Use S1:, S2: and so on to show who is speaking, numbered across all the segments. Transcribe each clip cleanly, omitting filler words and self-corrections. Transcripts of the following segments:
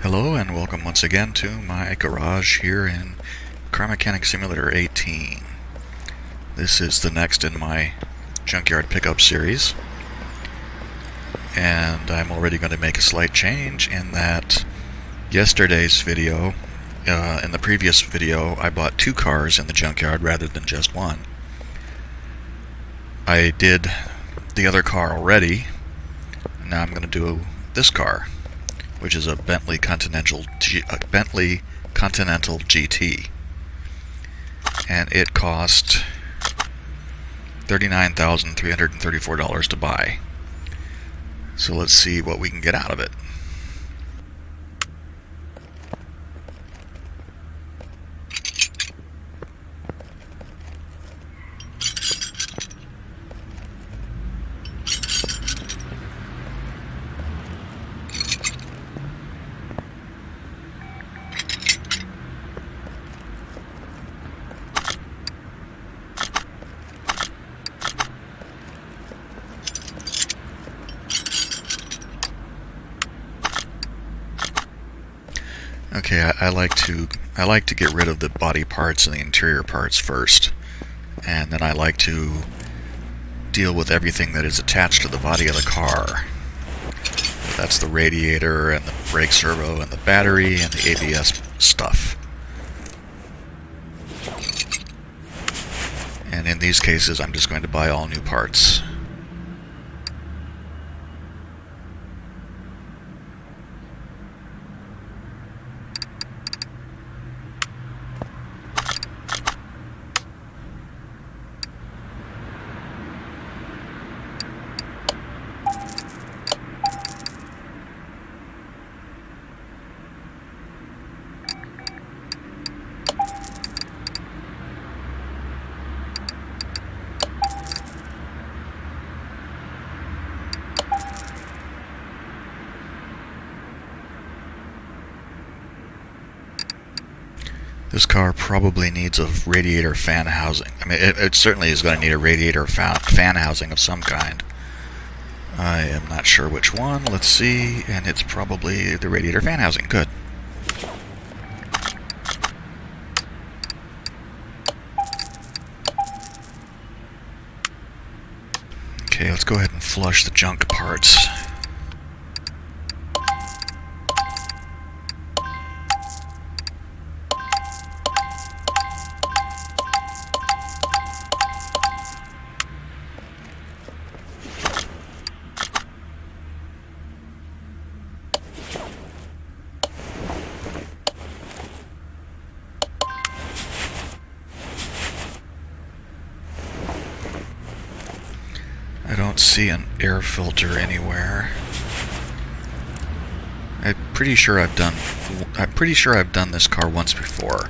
S1: Hello and welcome once again to my garage here in Car Mechanic Simulator 18. This is the next in my Junkyard pickup series, and I'm already going to make a slight change in that yesterday's video, in the previous video, I bought two cars in the Junkyard rather than just one. I did the other car already, and now I'm going to do this car, which is a Bentley Continental GT, and it cost $39,334 to buy. So let's see what we can get out of it. Okay, I like to get rid of the body parts and the interior parts first, and then I like to deal with everything that is attached to the body of the car. That's the radiator and the brake servo and the battery and the ABS stuff. And in these cases, I'm just going to buy all new parts. This car probably needs a radiator fan housing. I mean, it certainly is going to need a radiator fan housing of some kind. I am not sure which one. Let's see. And it's probably the radiator fan housing. Good. Okay, let's go ahead and flush the junk parts. I don't see an air filter anywhere. I'm pretty sure I've done this car once before,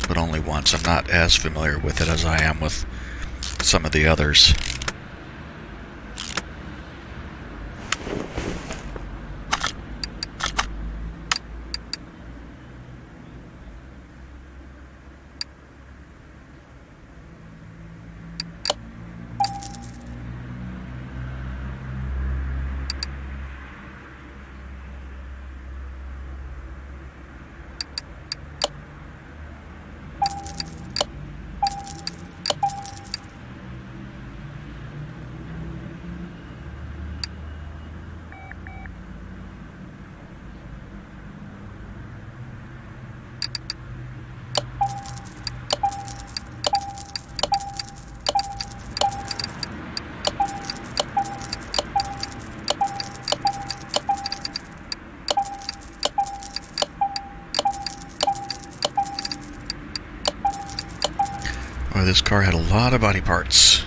S1: but only once. I'm not as familiar with it as I am with some of the others. Well, this car had a lot of body parts.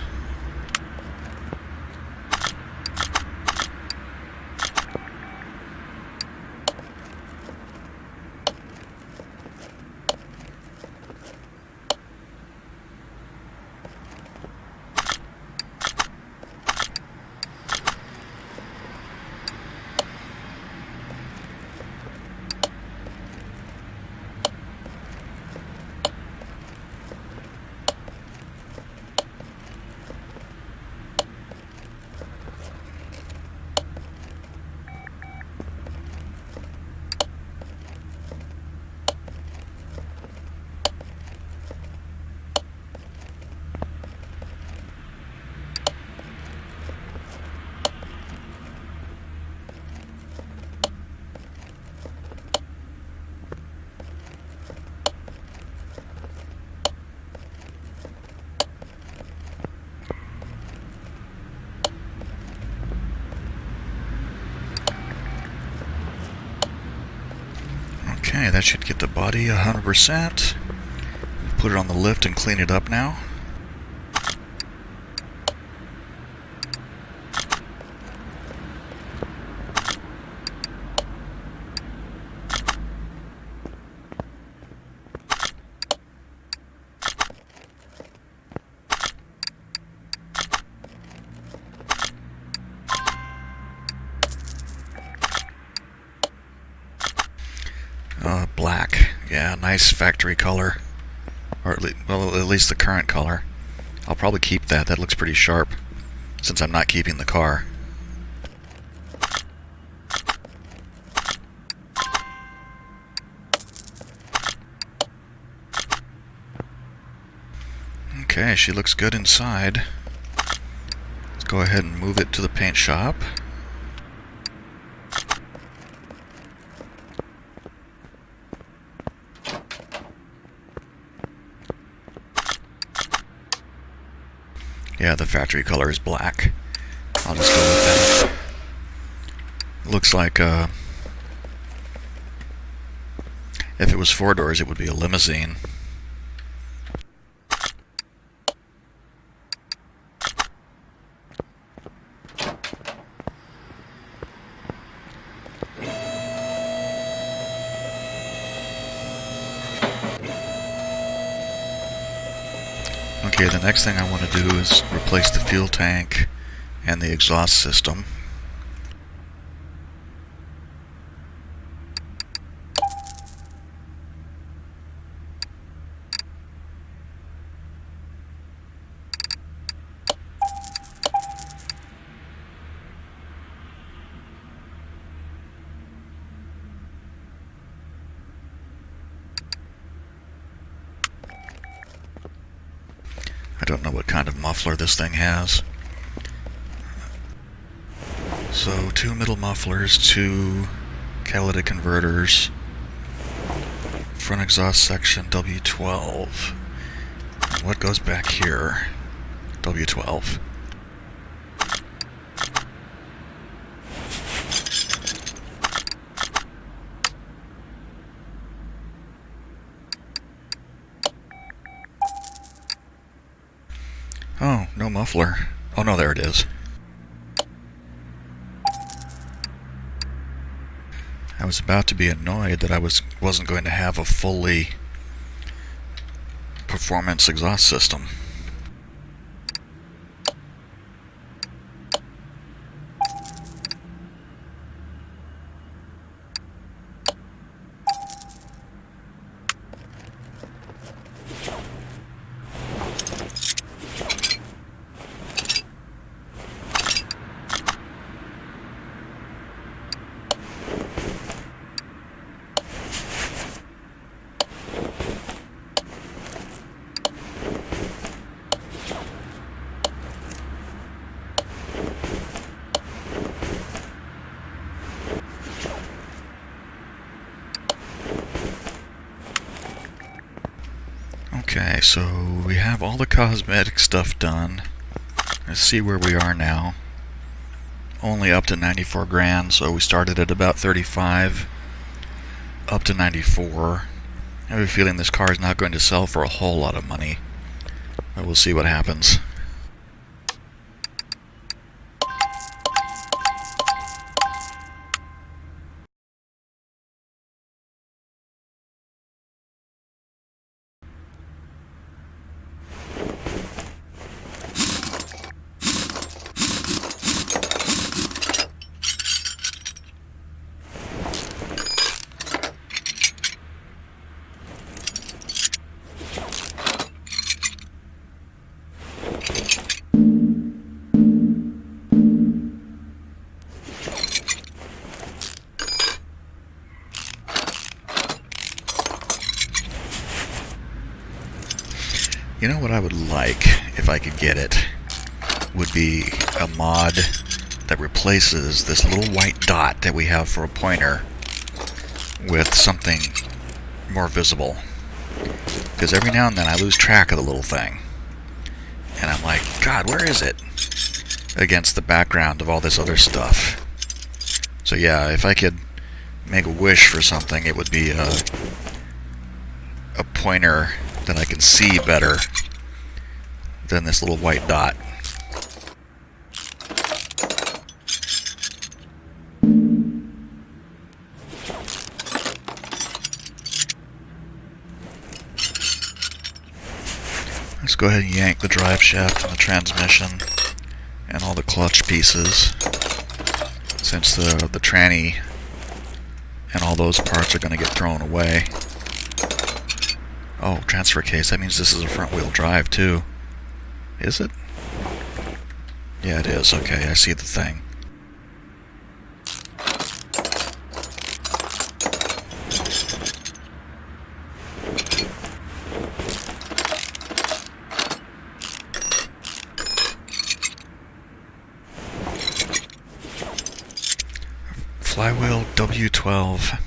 S1: Okay, that should get the body 100%. Put it on the lift and clean it up now. Black. Yeah, nice factory color. Or at least the current color. I'll probably keep that. That looks pretty sharp, since I'm not keeping the car. Okay, she looks good inside. Let's go ahead and move it to the paint shop. Yeah, the factory color is black. I'll just go with that. Looks like, if it was 4 doors, it would be a limousine. Okay, the next thing I want to do is replace the fuel tank and the exhaust system. I don't know what kind of muffler this thing has. So 2 middle mufflers, 2 catalytic converters, front exhaust section W12. And what goes back here? W12. Oh, no muffler. Oh no, there it is. I was about to be annoyed that I wasn't going to have a fully performance exhaust system. Okay, so we have all the cosmetic stuff done. Let's see where we are now. Only up to 94 grand, so we started at about 35, up to 94. I have a feeling this car is not going to sell for a whole lot of money, but we'll see what happens. You know what I would like, if I could get it, would be a mod that replaces this little white dot that we have for a pointer with something more visible. Because every now and then I lose track of the little thing. And I'm like, God, where is it? Against the background of all this other stuff. So yeah, if I could make a wish for something, it would be a pointer that I can see better than this little white dot. Let's go ahead and yank the drive shaft and the transmission and all the clutch pieces, since the tranny and all those parts are going to get thrown away. Oh, transfer case. That means this is a front-wheel drive, too. Is it? Yeah, it is. Okay, I see the thing. Flywheel W12.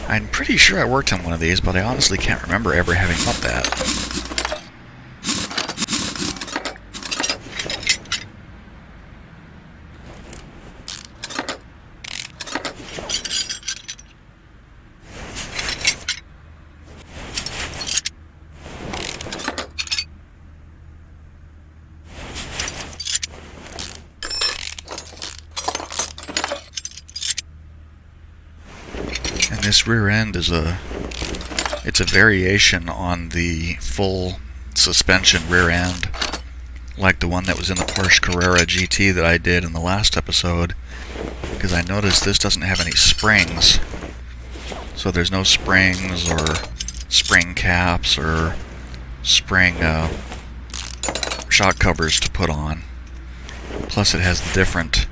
S1: I'm pretty sure I worked on one of these, but I honestly can't remember ever having up that. And this rear end is it's a variation on the full suspension rear end, like the one that was in the Porsche Carrera GT that I did in the last episode, because I noticed this doesn't have any springs. So there's no springs or spring caps or spring shock covers to put on. Plus it has the different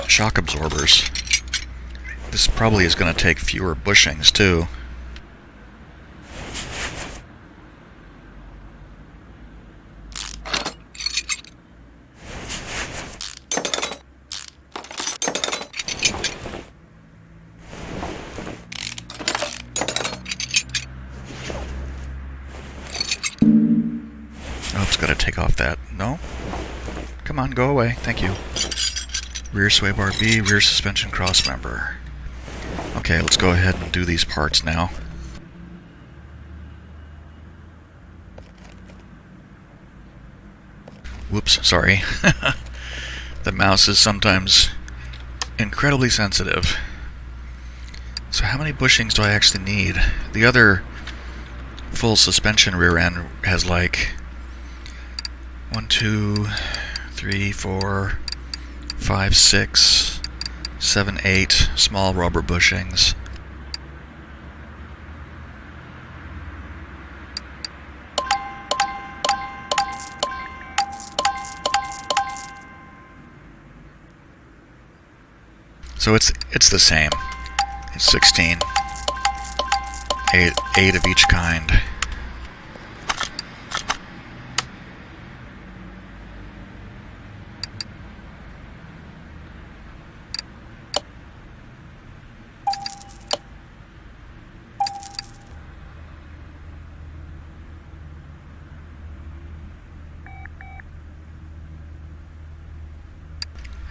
S1: shock absorbers. This probably is going to take fewer bushings too. Oh, it's got to take off that. No? Come on, go away. Thank you. Rear sway bar B, rear suspension cross member. Okay, let's go ahead and do these parts now. Whoops, sorry. The mouse is sometimes incredibly sensitive. So how many bushings do I actually need? The other full suspension rear end has like 1, 2, 3, 4, 5, 6, 7, 8 small rubber bushings. So it's the same. It's 16. 8 of each kind.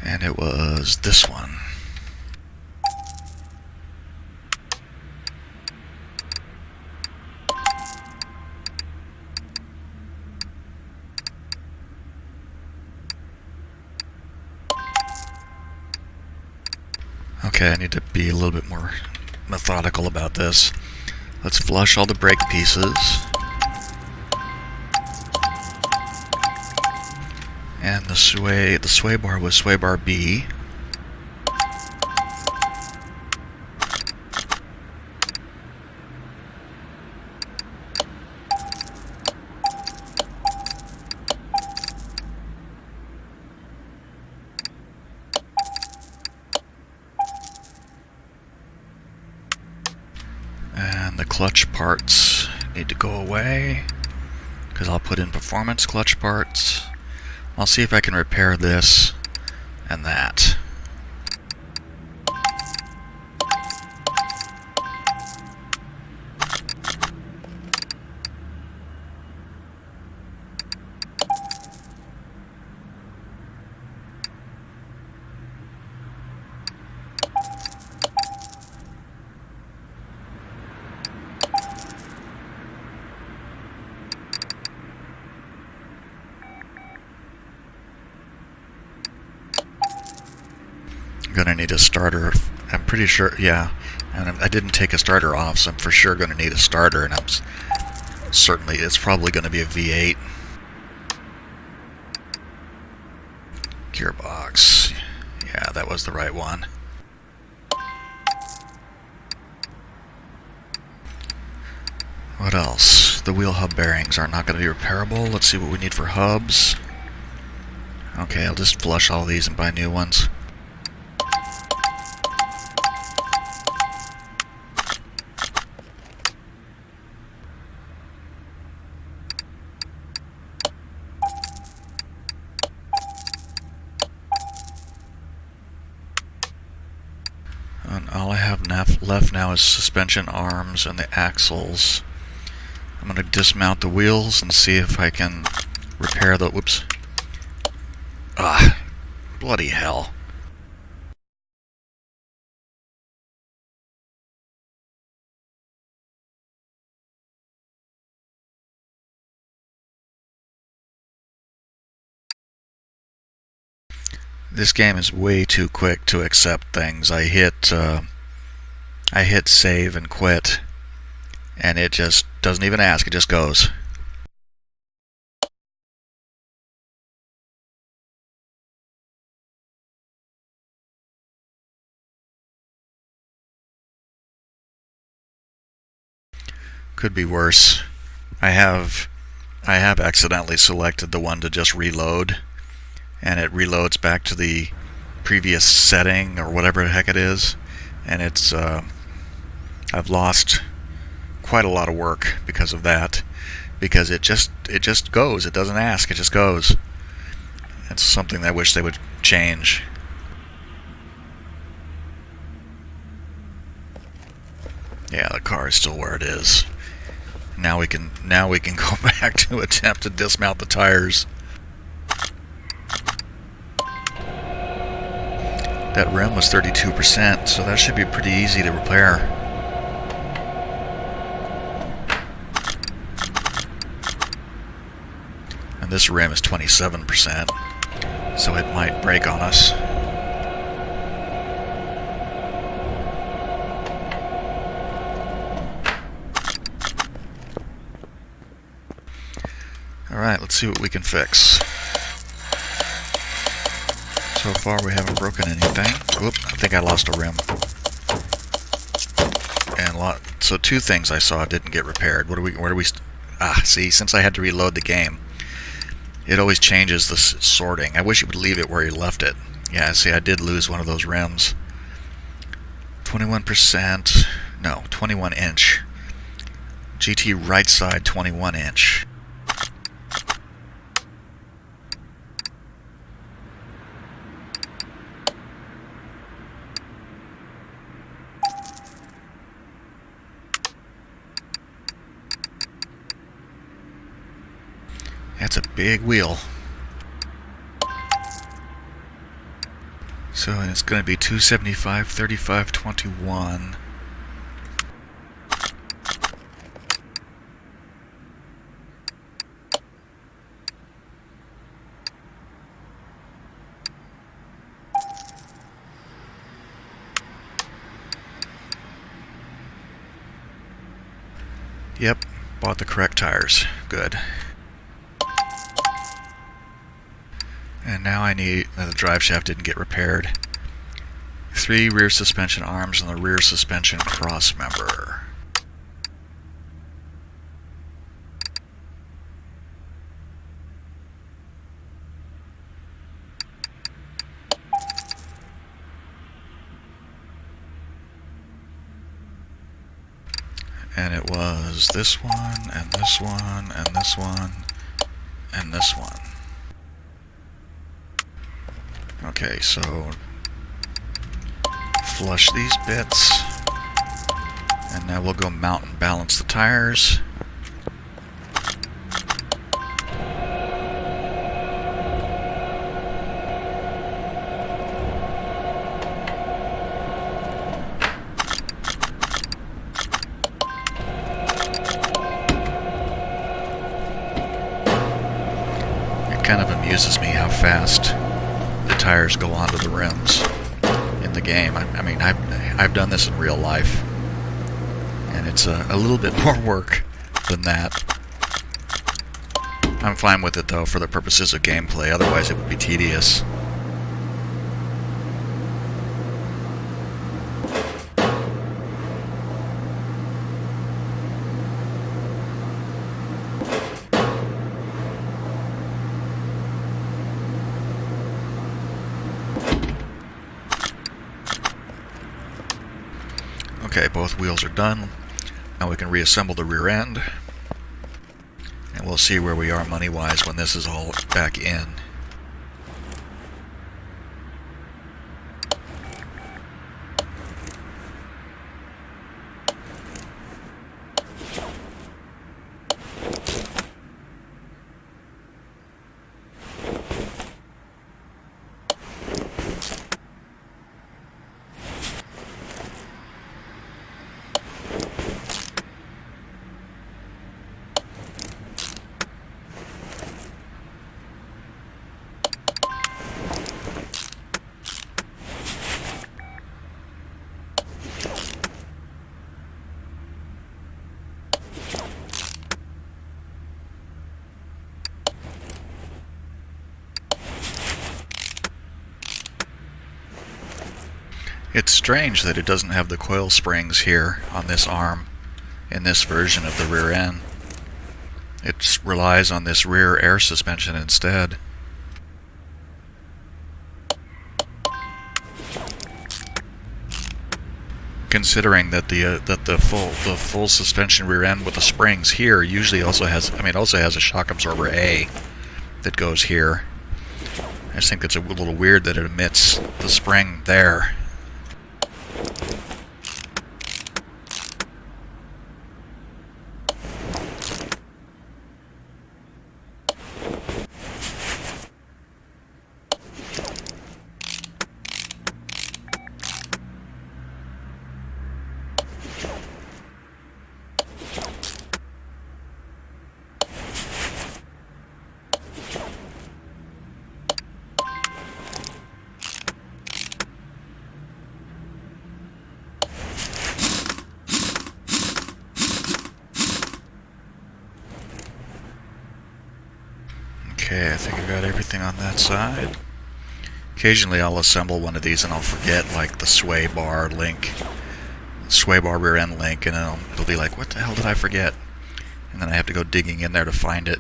S1: And it was this one. Okay, I need to be a little bit more methodical about this. Let's flush all the brake pieces. And the sway bar was sway bar B. And the clutch parts need to go away, because I'll put in performance clutch parts. I'll see if I can repair this and that. going to need a starter. I'm pretty sure, yeah. And I didn't take a starter off, so I'm for sure going to need a starter, and certainly it's probably going to be a V8. Gearbox. Yeah, that was the right one. What else? The wheel hub bearings are not going to be repairable. Let's see what we need for hubs. Okay, I'll just flush all these and buy new ones. And all I have left now is suspension arms and the axles. I'm going to dismount the wheels and see if I can repair the... Whoops. Ah, bloody hell. This game is way too quick to accept things. I hit save and quit, and it just doesn't even ask, it just goes. Could be worse. I have accidentally selected the one to just reload, and it reloads back to the previous setting or whatever the heck it is, and it's I've lost quite a lot of work because of that, because it just goes. It doesn't ask, it just goes. It's something that I wish they would change. Yeah, the car is still where it is. Now we can go back to attempt to dismount the tires. That rim was 32%, so that should be pretty easy to repair. And this rim is 27%, so it might break on us. Alright, let's see what we can fix. So far we haven't broken anything. Whoop, I think I lost a rim. And so two things I saw didn't get repaired. Where do we see, since I had to reload the game, it always changes the sorting. I wish it would leave it where you left it. Yeah, see, I did lose one of those rims. 21%, no, 21 inch. GT right side 21 inch. That's a big wheel. So it's going to be 275, 35, 21. Yep, bought the correct tires. Good. And now I need, the drive shaft didn't get repaired. 3 rear suspension arms and the rear suspension cross member. And it was this one, and this one, and this one, and this one. Okay, so flush these bits, and now we'll go mount and balance the tires. It kind of amuses me how fast the tires go onto the rims in in the game. I mean, I've done this in real life, and it's a little bit more work than that. I'm fine with it though for the purposes of gameplay, otherwise it would be tedious. Okay, both wheels are done. Now we can reassemble the rear end. And we'll see where we are money-wise when this is all back in. It's strange that it doesn't have the coil springs here on this arm in this version of the rear end. It relies on this rear air suspension instead. Considering that the full suspension rear end with the springs here usually also has, it also has a shock absorber A that goes here. I just think it's a little weird that it emits the spring there. Okay, I think I got everything on that side. Occasionally I'll assemble one of these and I'll forget, like, the sway bar link, sway bar rear end link, and then it'll be like, what the hell did I forget? And then I have to go digging in there to find it.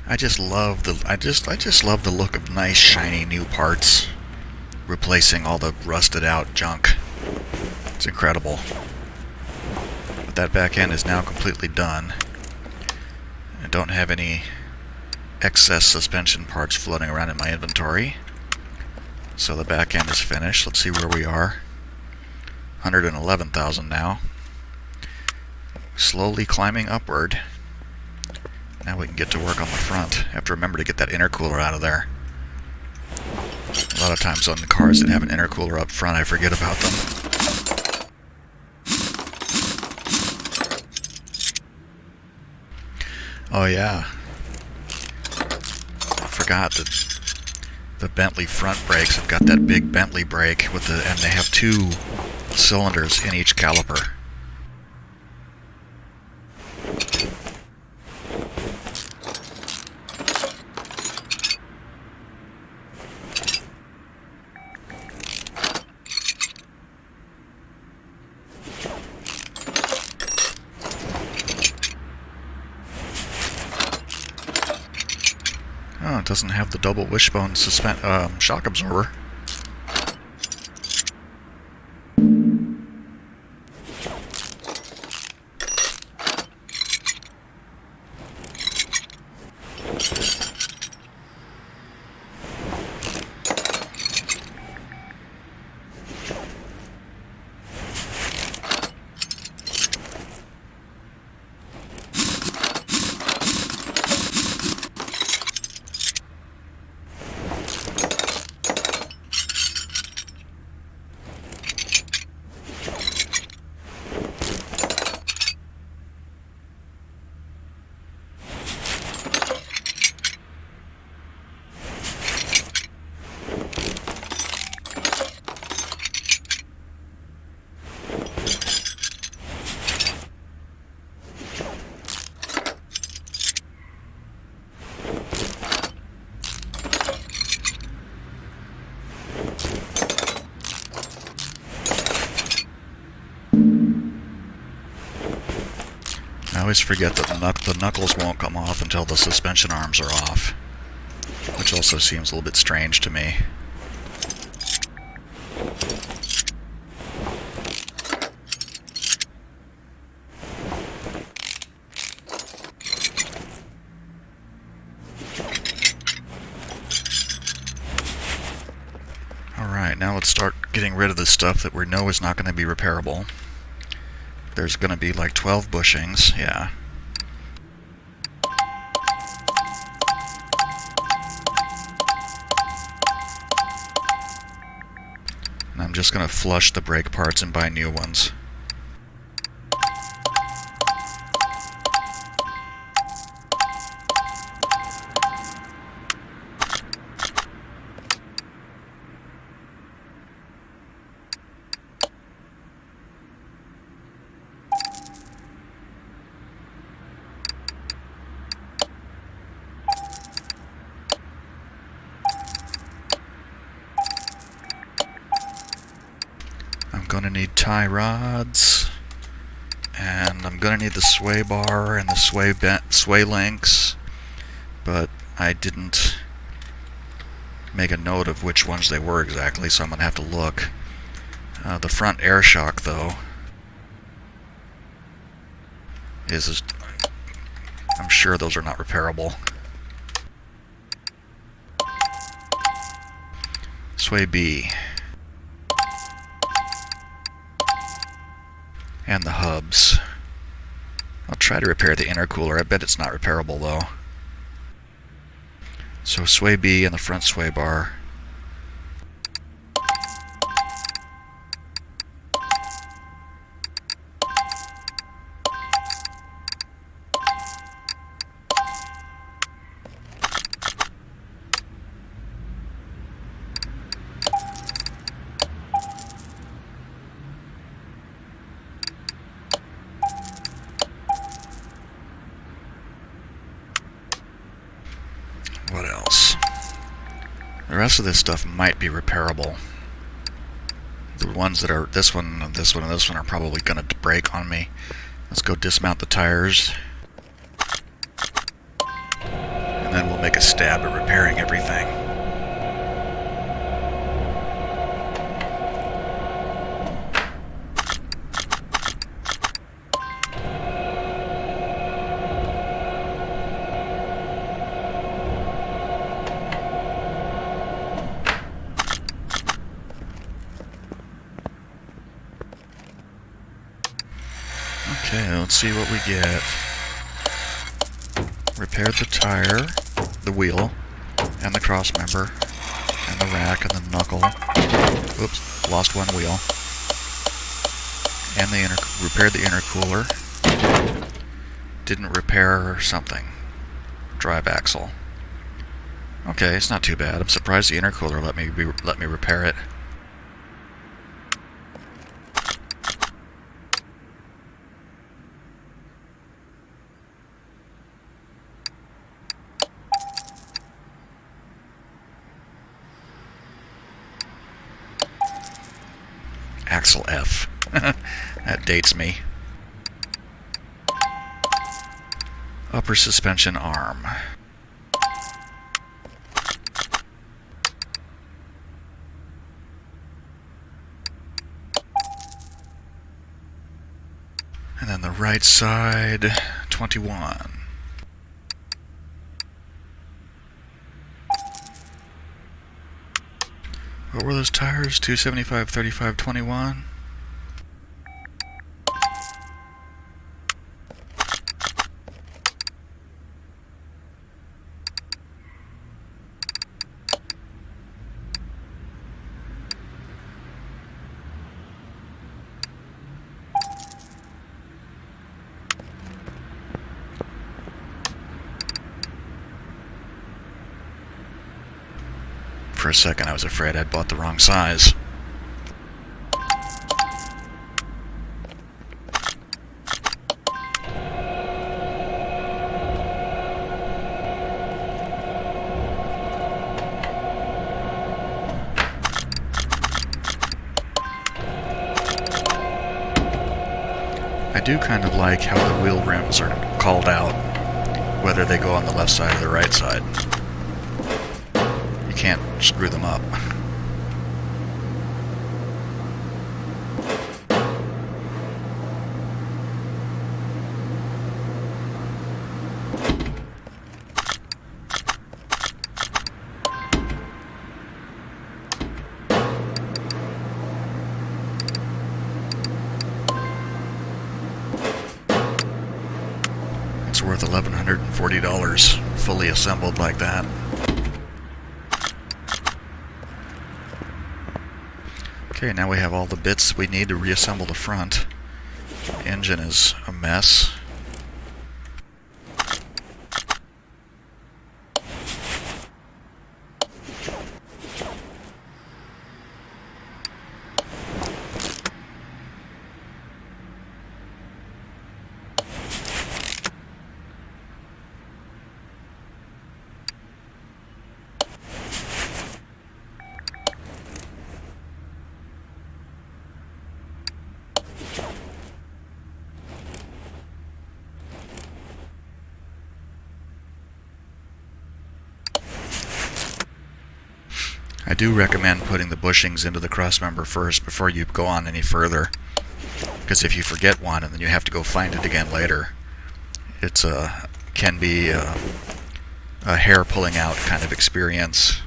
S1: I just love the look of nice shiny new parts replacing all the rusted out junk. It's incredible. But that back end is now completely done. I don't have any excess suspension parts floating around in my inventory. So the back end is finished. Let's see where we are. 111,000 now. Slowly climbing upward. Now we can get to work on the front. I have to remember to get that intercooler out of there. A lot of times on the cars that have an intercooler up front, I forget about them. Oh yeah. I forgot that the Bentley front brakes have got that big Bentley brake with and they have 2 cylinders in each caliper. it doesn't have the double wishbone shock absorber. I always forget that the knuckles won't come off until the suspension arms are off, which also seems a little bit strange to me. Alright, now let's start getting rid of the stuff that we know is not going to be repairable. There's going to be like 12 bushings, yeah. And I'm just going to flush the brake parts and buy new ones. I'm going to need tie rods, and I'm going to need the sway bar and the sway links, but I didn't make a note of which ones they were exactly, so I'm going to have to look. The front air shock, though, I'm sure those are not repairable. Sway B. And the hubs. I'll try to repair the intercooler. I bet it's not repairable, though. So sway B and the front sway bar. What else? The rest of this stuff might be repairable. The ones that are this one, and this one, and this one are probably going to break on me. Let's go dismount the tires. And then we'll make a stab at repairing everything. Okay, let's see what we get. Repaired the tire, the wheel, and the cross member, and the rack, and the knuckle. Oops, lost one wheel. And repaired the intercooler. Didn't repair something. Drive axle. Okay, it's not too bad. I'm surprised the intercooler let me repair it. Axle F. That dates me. Upper suspension arm. And then the right side, 21. What were those tires? 275, 35, 21? For a second I was afraid I'd bought the wrong size. I do kind of like how the wheel rims are called out, whether they go on the left side or the right side. You can't screw them up. It's worth $1,140 fully assembled like that. Okay, now we have all the bits we need to reassemble the front. The engine is a mess. I do recommend putting the bushings into the crossmember first before you go on any further, because if you forget one and then you have to go find it again later, it can be a hair pulling out kind of experience.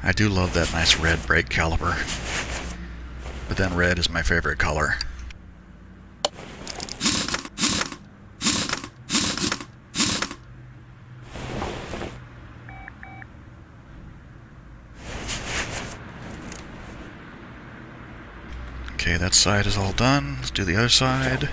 S1: I do love that nice red brake caliper, but then red is my favorite color. Okay, that side is all done. Let's do the other side.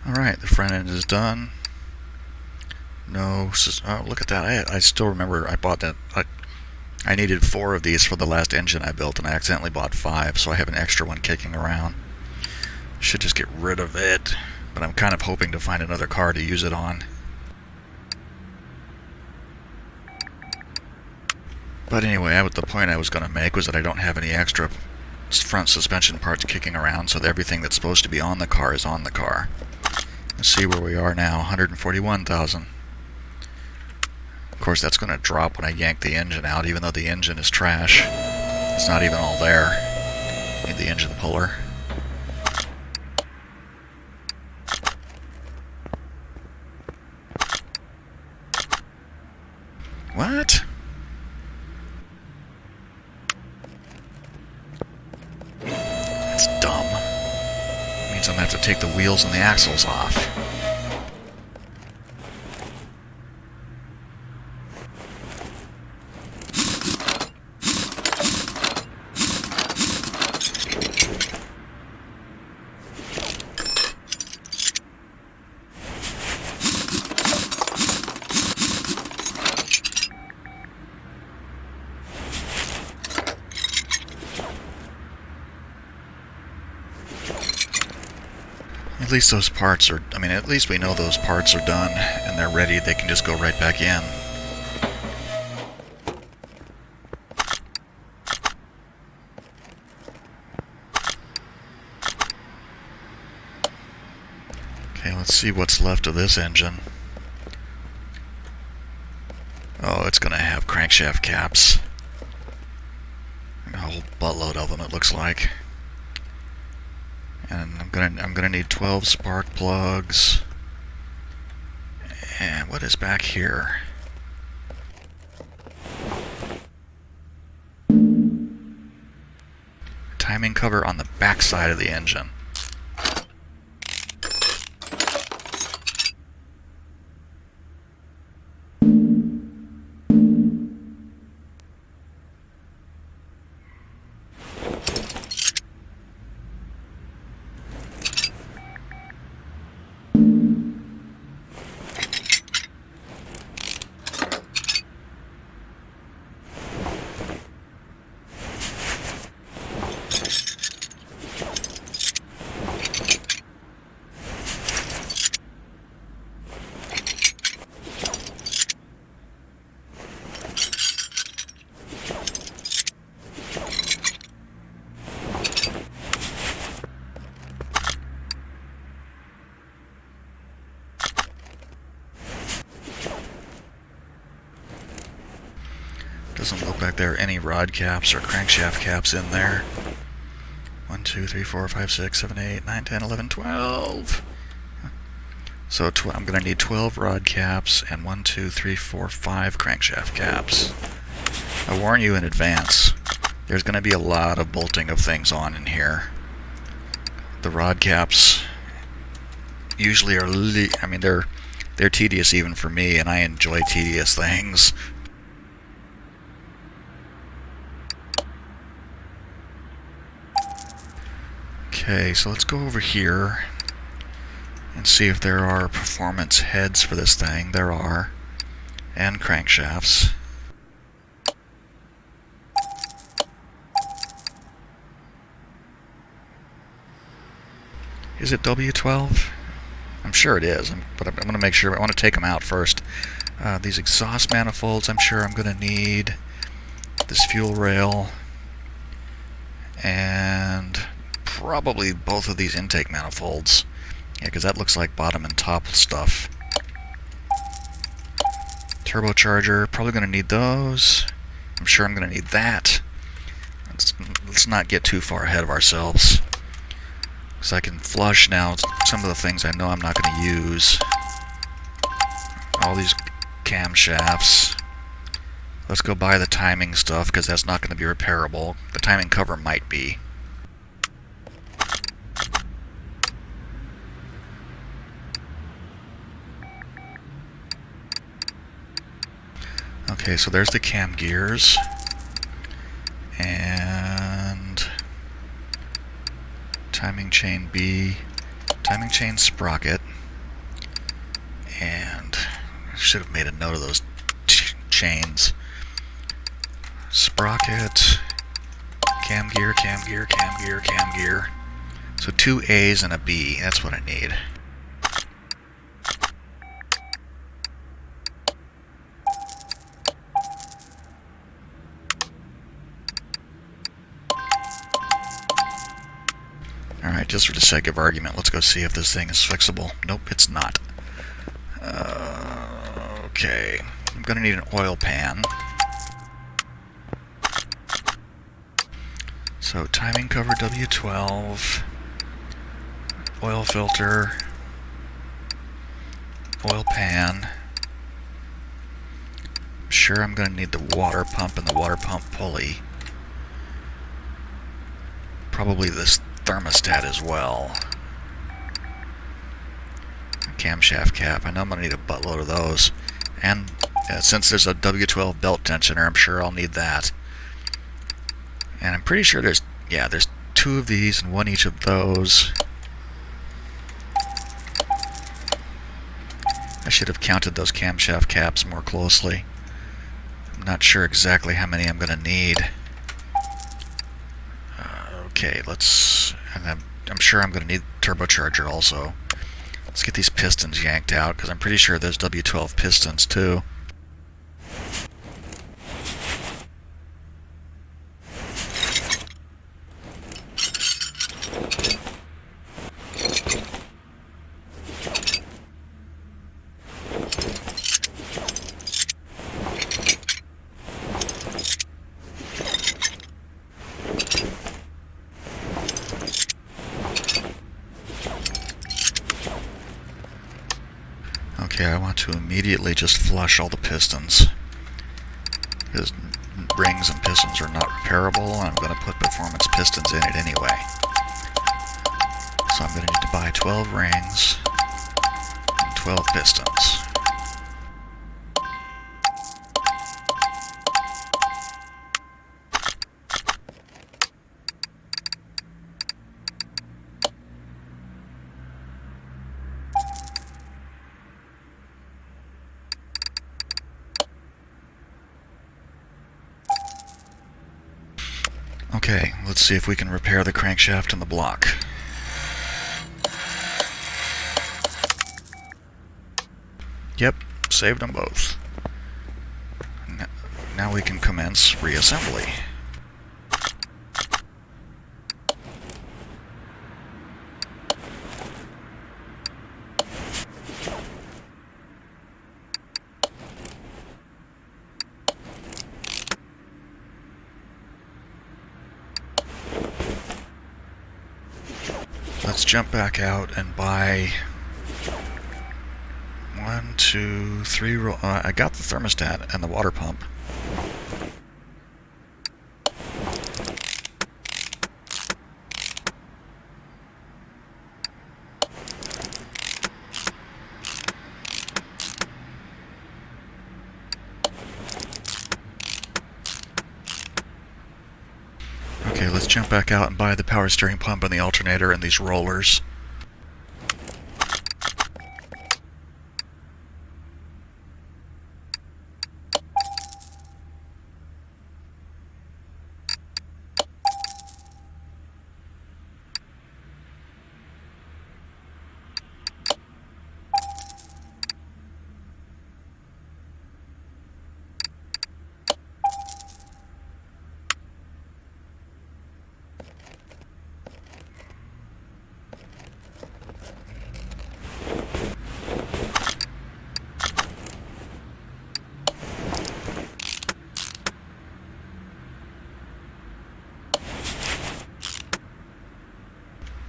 S1: Alright, the front end is done. No, oh, look at that. I still remember I bought that. I needed 4 of these for the last engine I built, and I accidentally bought 5, so I have an extra one kicking around. Should just get rid of it. but I'm kind of hoping to find another car to use it on. But anyway, the point I was going to make was that I don't have any extra front suspension parts kicking around, so that everything that's supposed to be on the car is on the car. Let's see where we are now, 141,000. Of course, that's going to drop when I yank the engine out, even though the engine is trash. It's not even all there. Need the engine puller. What? That's dumb. It means I'm going to have to take the wheels and the axles off. At least those parts are, at least we know those parts are done and they're ready. They can just go right back in. Okay, let's see what's left of this engine. Oh, it's going to have crankshaft caps. A whole buttload of them, it looks like. And I'm gonna need 12 spark plugs. And what is back here? Timing cover on the back side of the engine. Doesn't look like there are any rod caps or crankshaft caps in there. 1, 2, 3, 4, 5, 6, 7, 8, 9, 10, 11, 12. So I'm going to need 12 rod caps and 1, 2, 3, 4, 5 crankshaft caps. I warn you in advance, there's going to be a lot of bolting of things on in here. The rod caps usually are, they're tedious even for me, and I enjoy tedious things. Okay, so let's go over here and see if there are performance heads for this thing. There are. And crankshafts. Is it W12? I'm sure it is, but I'm going to make sure. I want to take them out first. These exhaust manifolds, I'm sure I'm going to need. This fuel rail. And probably both of these intake manifolds. Yeah, because that looks like bottom and top stuff. Turbocharger, probably going to need those. I'm sure I'm going to need that. Let's not get too far ahead of ourselves. Because I can flush now some of the things I know I'm not going to use. All these camshafts. Let's go buy the timing stuff, because that's not going to be repairable. The timing cover might be. Okay, so there's the cam gears. And timing chain B, timing chain sprocket. And I should have made a note of those chains. Sprocket, cam gear, cam gear, cam gear, cam gear. So 2 A's and a B, that's what I need. Alright, just for the sake of argument, let's go see if this thing is fixable. Nope, it's not. Okay, I'm going to need an oil pan. So timing cover W12, oil filter, oil pan. I'm sure I'm going to need the water pump and the water pump pulley. Probably this thermostat as well. Camshaft cap. I know I'm going to need a buttload of those. And since there's a W12 belt tensioner, I'm sure I'll need that. And I'm pretty sure there's 2 of these and 1 each of those. I should have counted those camshaft caps more closely. I'm not sure exactly how many I'm going to need. Okay, and I'm sure I'm going to need turbocharger also. Let's get these pistons yanked out, because I'm pretty sure there's W12 pistons too. Okay, I want to immediately just flush all the pistons, because rings and pistons are not repairable, and I'm going to put performance pistons in it anyway. So I'm going to need to buy 12 rings and 12 pistons. Okay, let's see if we can repair the crankshaft and the block. Yep, saved them both. Now we can commence reassembly. Let's jump back out and buy 1, 2, 3 I got the thermostat and the water pump. Okay, let's jump back out and buy the power steering pump and the alternator and these rollers.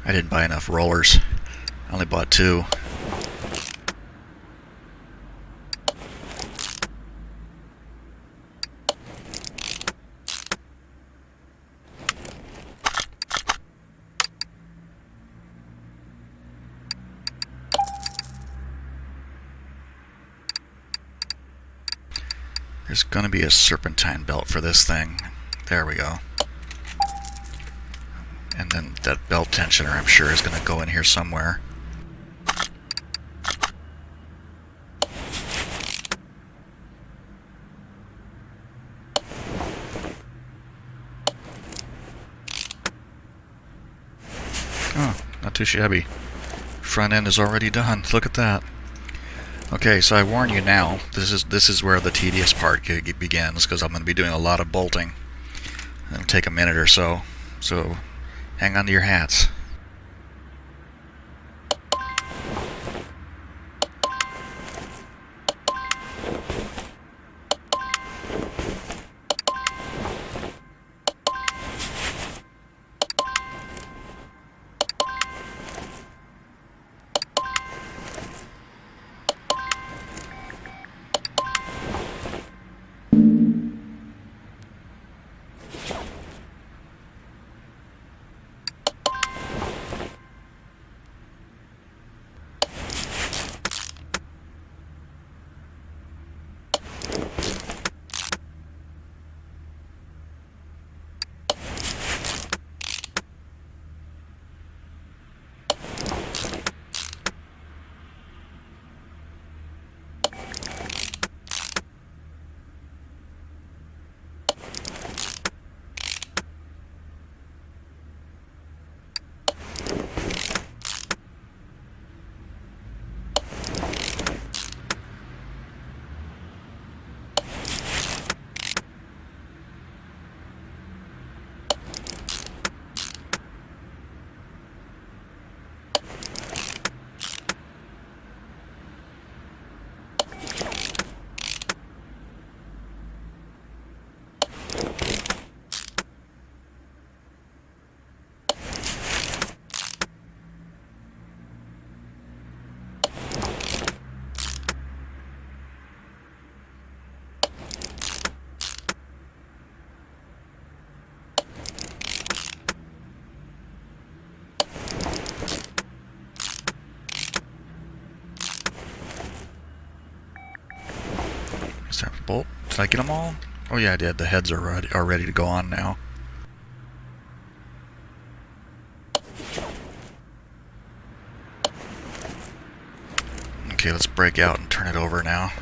S1: I didn't buy enough rollers. I only bought 2. There's going to be a serpentine belt for this thing. There we go. And then that belt tensioner, I'm sure, is going to go in here somewhere. Oh, not too shabby. Front end is already done. Look at that. Okay, so I warn you now, this is where the tedious part begins, because I'm going to be doing a lot of bolting. It'll take a minute or so, so hang on to your hats. bolt. Did I get them all? Oh yeah, I did. The heads are ready to go on now. Okay, let's break out and turn it over now.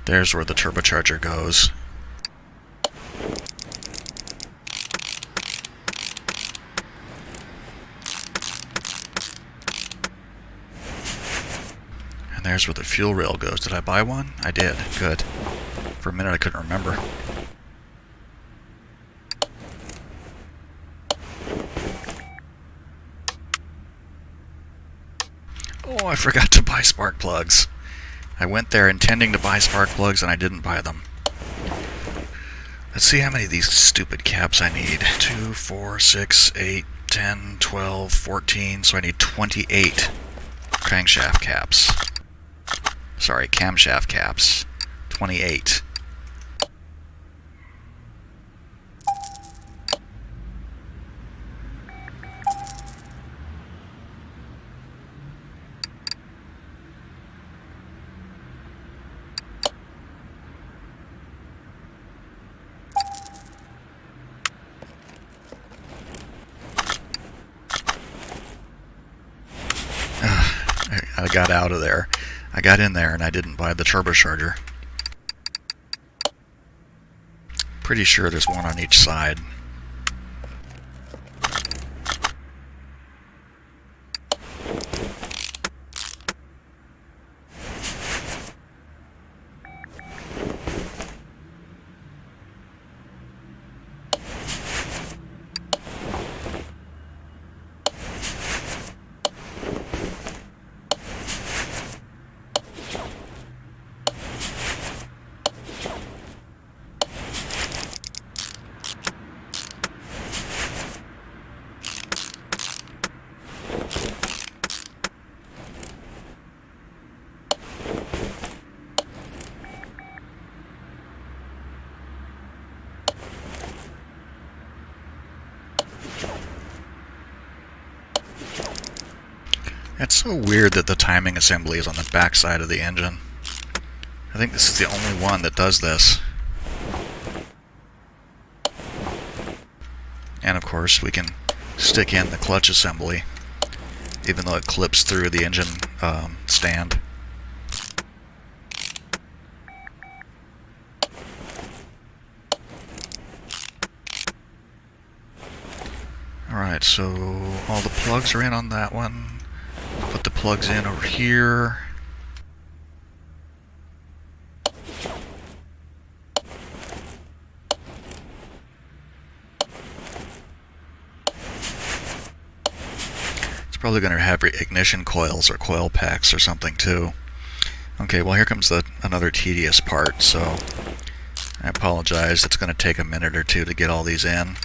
S1: There's where the turbocharger goes. And there's where the fuel rail goes. Did I buy one? I did. Good. For a minute I couldn't remember. Oh, I forgot to buy spark plugs. I went there intending to buy spark plugs and I didn't buy them. Let's see how many of these stupid caps I need. 2, 4, 6, 8, 10, 12, 14. So I need 28 crankshaft caps. Sorry, camshaft caps. 28. I got out of there. I got in there and I didn't buy the turbocharger. Pretty sure there's one on each side. It's so weird that the timing assembly is on the back side of the engine. I think this is the only one that does this. And of course we can stick in the clutch assembly, even though it clips through the engine stand. Alright, so all the plugs are in on that one. Put the plugs in over here. It's probably going to have ignition coils or coil packs or something too. Okay, well here comes another tedious part, so I apologize. It's going to take a minute or two to get all these in.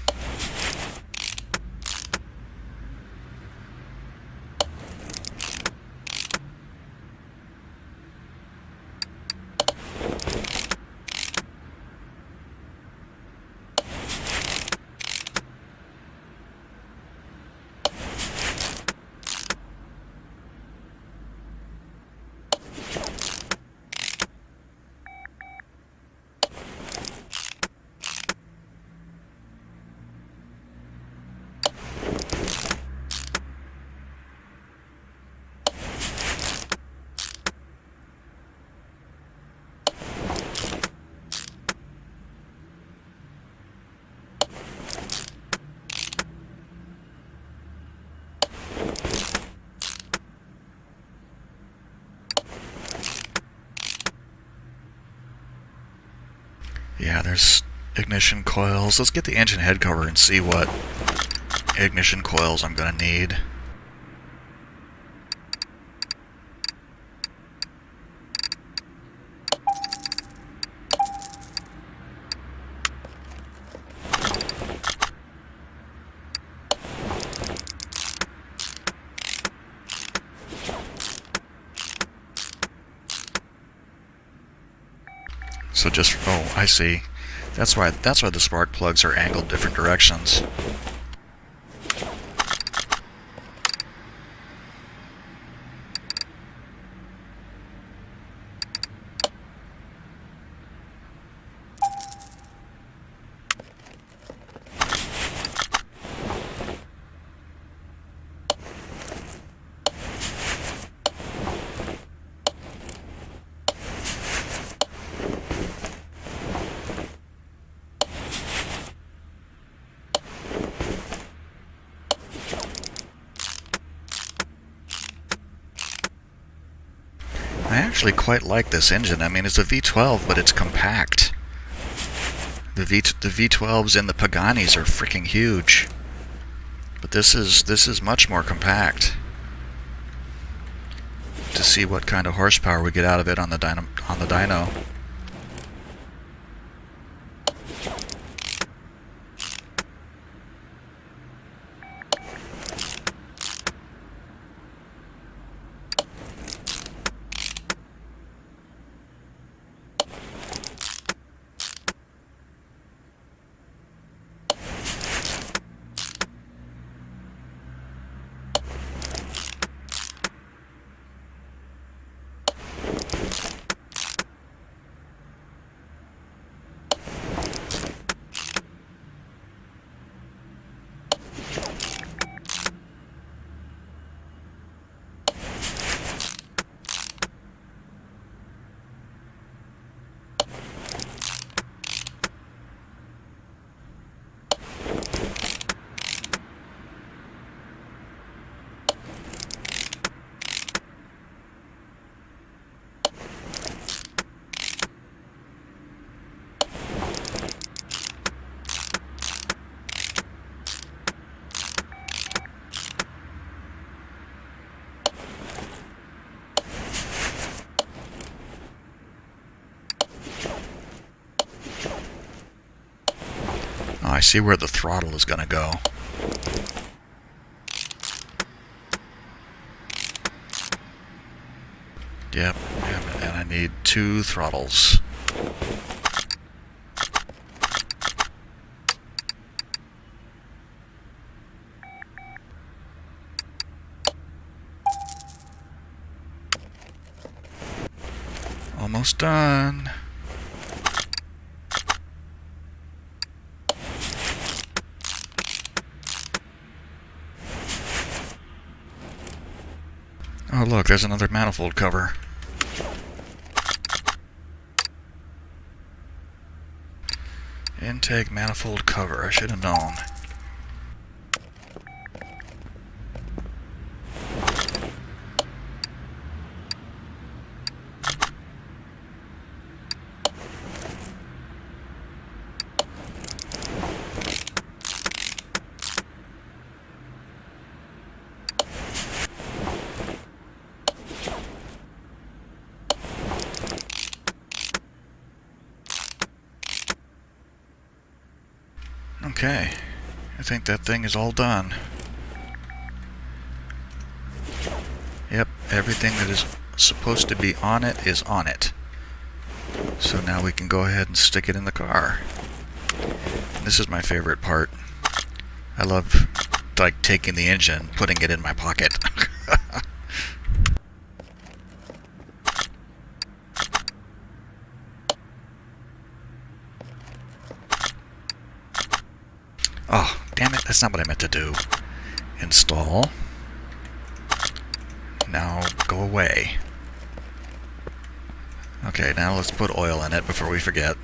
S1: Yeah, there's ignition coils. Let's get the engine head cover and see what ignition coils I'm going to need. So just, oh, I see. That's why the spark plugs are angled different directions. I actually quite like this engine. I mean, it's a V12, but it's compact. The V12s and the Paganis are freaking huge, but this is much more compact. To see what kind of horsepower we get out of it on the dyno. Oh, I see where the throttle is going to go. Yep, and I need 2 throttles. Almost done. Oh look, there's another manifold cover. Intake manifold cover, I should have known. Okay, I think that thing is all done. Yep, everything that is supposed to be on it is on it. So now we can go ahead and stick it in the car. And this is my favorite part. I love, like, taking the engine, putting it in my pocket. Oh, damn it, that's not what I meant to do. Install. Now go away. Okay, now let's put oil in it before we forget.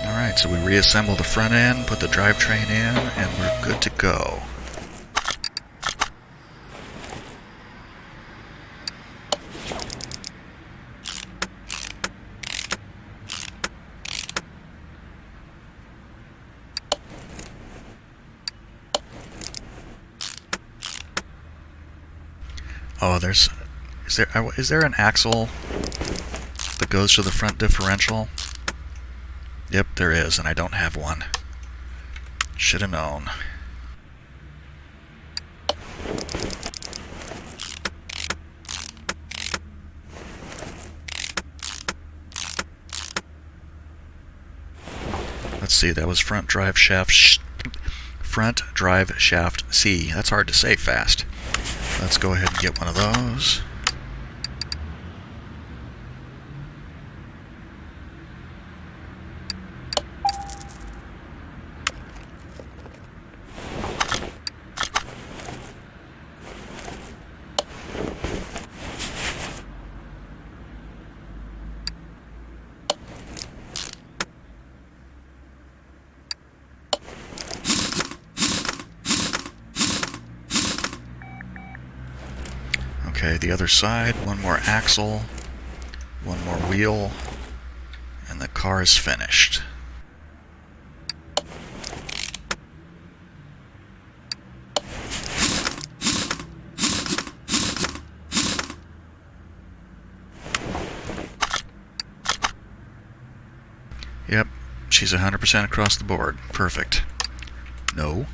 S1: Alright, so we reassemble the front end, put the drivetrain in, and we're good to go. Oh, is there an axle? goes to the front differential? Yep, there is, and I don't have one. Should have known. Let's see, that was front drive shaft C. That's hard to say fast. Let's go ahead and get one of those. Okay, the other side, one more axle, one more wheel, and the car is finished. Yep, she's 100% across the board. Perfect. No.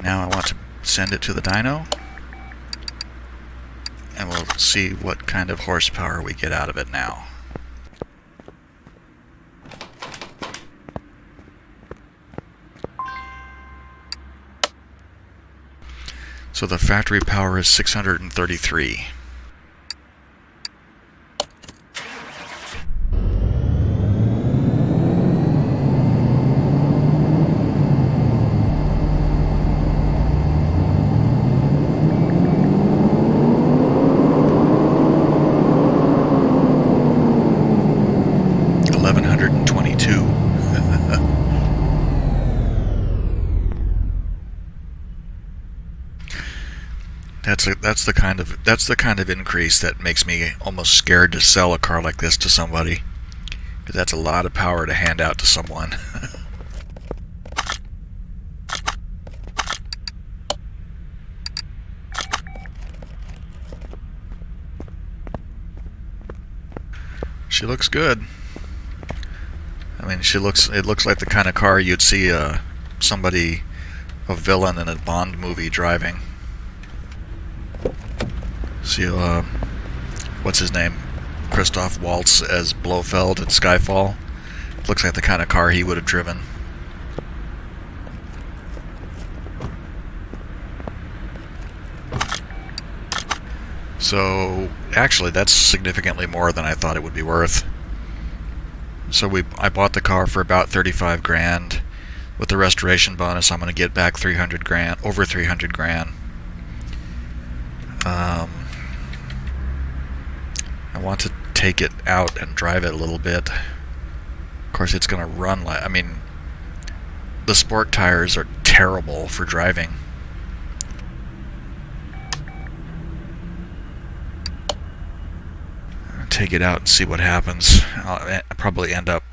S1: Now I want to send it to the dyno, and we'll see what kind of horsepower we get out of it now. So the factory power is 633. That's the kind of increase that makes me almost scared to sell a car like this to somebody, because that's a lot of power to hand out to someone. She looks good. I mean, it looks like the kind of car you'd see a villain in a Bond movie driving. See, what's his name? Christoph Waltz as Blofeld in Skyfall. Looks like the kind of car he would have driven. So, actually, that's significantly more than I thought it would be worth. So I bought the car for about 35 grand. With the restoration bonus, I'm going to get back 300 grand, over 300 grand. I want to take it out and drive it a little bit. Of course, it's going to run like... I mean, the sport tires are terrible for driving. I'll take it out and see what happens. I'll probably end up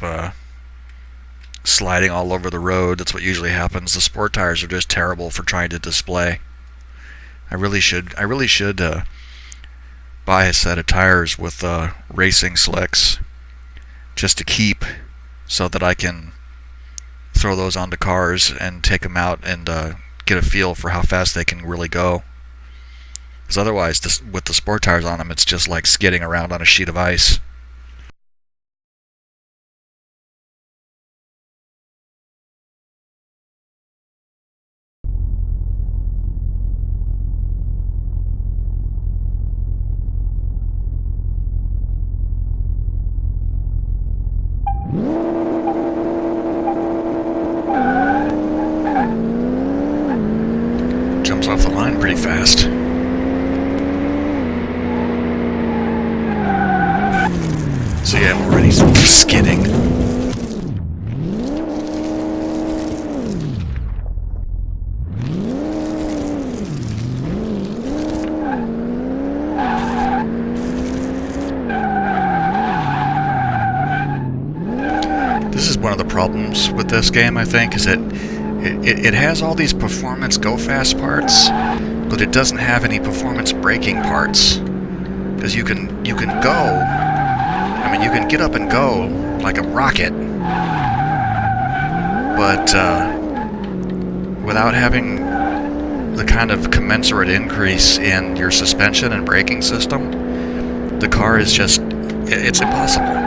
S1: sliding all over the road. That's what usually happens. The sport tires are just terrible for trying to display. I really should buy a set of tires with racing slicks just to keep, so that I can throw those onto cars and take them out and get a feel for how fast they can really go. Because otherwise, with the sport tires on them, it's just like skidding around on a sheet of ice. Jumps off the line pretty fast. So yeah, I'm already skidding. This is one of the problems with this game, I think, is that it has all these performance go-fast parts, but it doesn't have any performance braking parts. Because you can go I mean, you can get up and go like a rocket, but without having the kind of commensurate increase in your suspension and braking system, the car is just—it's impossible.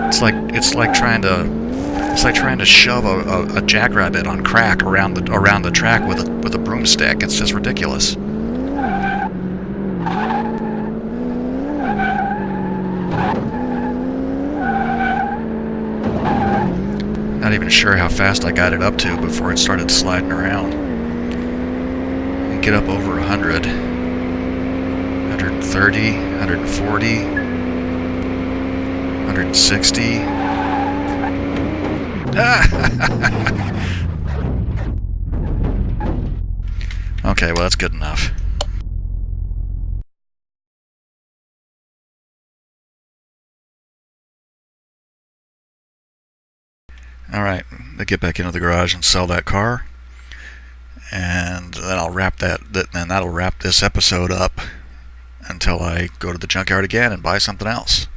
S1: It's like trying to shove a jackrabbit on crack around the track with a broomstick. It's just ridiculous. Not even sure how fast I got it up to before it started sliding around. And get up over 100, 130, 140, 160. Okay, well, that's good enough. Alright, I'll get back into the garage and sell that car, and then I'll wrap that'll wrap this episode up until I go to the junkyard again and buy something else.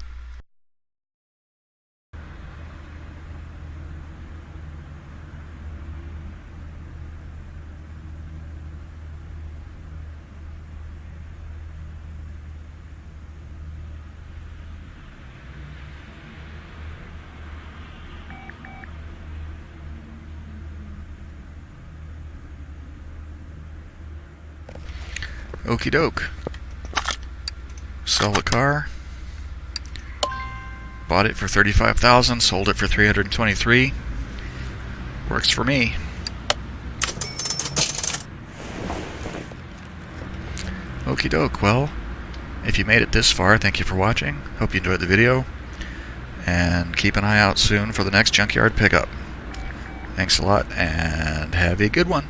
S1: Okie doke. Sell the car. Bought it for $35,000, sold it for $323,000. Works for me. Okie doke. Well, if you made it this far, thank you for watching. Hope you enjoyed the video. And keep an eye out soon for the next junkyard pickup. Thanks a lot, and have a good one.